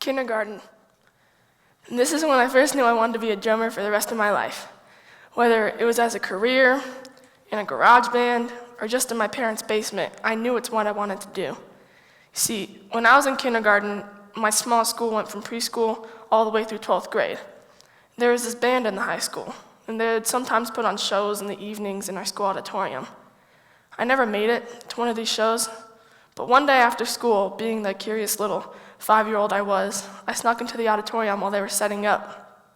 Kindergarten. And this is when I first knew I wanted to be a drummer for the rest of my life. Whether it was as a career, in a garage band, or just in my parents' basement, I knew it's what I wanted to do. See, when I was in kindergarten, my small school went from preschool all the way through 12th grade. There was this band in the high school, and they would sometimes put on shows in the evenings in our school auditorium. I never made it to one of these shows, but one day after school, being the curious little 5-year-old I was, I snuck into the auditorium while they were setting up.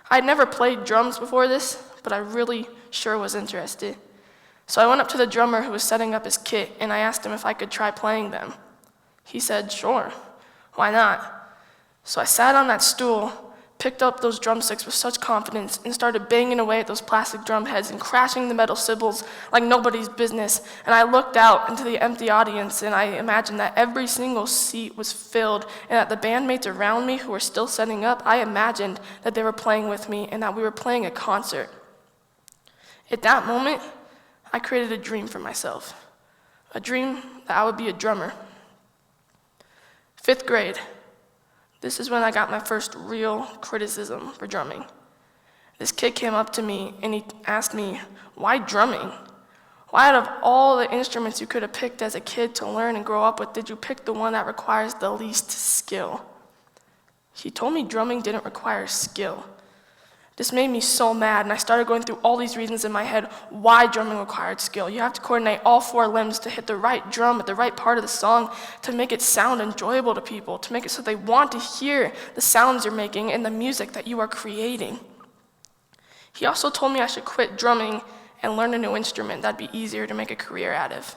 I had never played drums before this, but I really sure was interested. So I went up to the drummer who was setting up his kit, and I asked him if I could try playing them. He said, sure, why not? So I sat on that stool, picked up those drumsticks with such confidence, and started banging away at those plastic drum heads and crashing the metal cymbals like nobody's business. And I looked out into the empty audience, and I imagined that every single seat was filled, and that the bandmates around me who were still setting up, I imagined that they were playing with me and that we were playing a concert. At that moment, I created a dream for myself, a dream that I would be a drummer. 5th grade. This is when I got my first real criticism for drumming. This kid came up to me and he asked me, why drumming? Why out of all the instruments you could have picked as a kid to learn and grow up with, did you pick the one that requires the least skill? He told me drumming didn't require skill. This made me so mad, and I started going through all these reasons in my head why drumming required skill. You have to coordinate all 4 limbs to hit the right drum at the right part of the song to make it sound enjoyable to people, to make it so they want to hear the sounds you're making and the music that you are creating. He also told me I should quit drumming and learn a new instrument that'd be easier to make a career out of.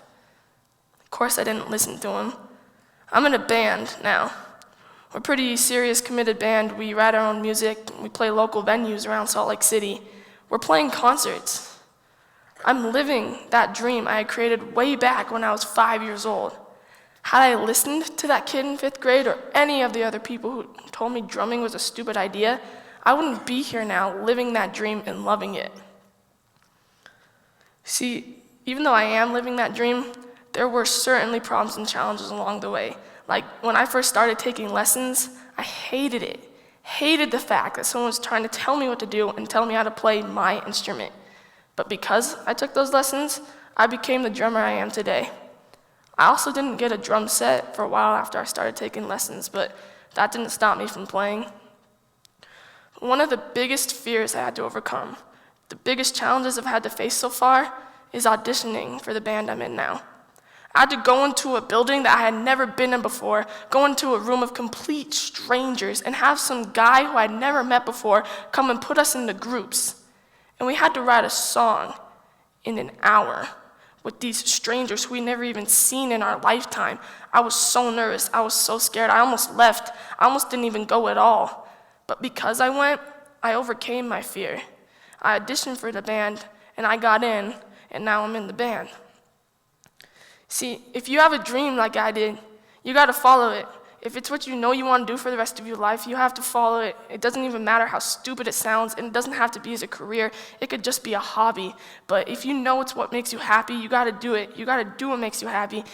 Of course, I didn't listen to him. I'm in a band now. We're a pretty serious, committed band. We write our own music. We play local venues around Salt Lake City. We're playing concerts. I'm living that dream I had created way back when I was 5 years old. Had I listened to that kid in 5th grade or any of the other people who told me drumming was a stupid idea, I wouldn't be here now living that dream and loving it. See, even though I am living that dream, there were certainly problems and challenges along the way. Like, when I first started taking lessons, I hated it. Hated the fact that someone was trying to tell me what to do and tell me how to play my instrument. But because I took those lessons, I became the drummer I am today. I also didn't get a drum set for a while after I started taking lessons, but that didn't stop me from playing. One of the biggest fears I had to overcome, the biggest challenges I've had to face so far, is auditioning for the band I'm in now. I had to go into a building that I had never been in before, go into a room of complete strangers, and have some guy who I'd never met before come and put us into groups. And we had to write a song in an hour with these strangers who we'd never even seen in our lifetime. I was so nervous. I was so scared. I almost left. I almost didn't even go at all. But because I went, I overcame my fear. I auditioned for the band, and I got in, and now I'm in the band. See, if you have a dream like I did, you gotta follow it. If it's what you know you wanna do for the rest of your life, you have to follow it. It doesn't even matter how stupid it sounds, and it doesn't have to be as a career. It could just be a hobby. But if you know it's what makes you happy, you gotta do it. You gotta do what makes you happy,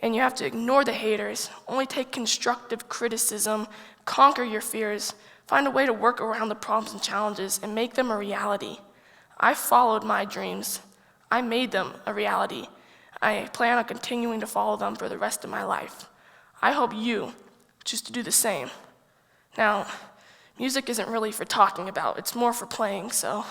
and you have to ignore the haters. Only take constructive criticism, conquer your fears, find a way to work around the problems and challenges, and make them a reality. I followed my dreams. I made them a reality. I plan on continuing to follow them for the rest of my life. I hope you choose to do the same. Now, music isn't really for talking about, it's more for playing, so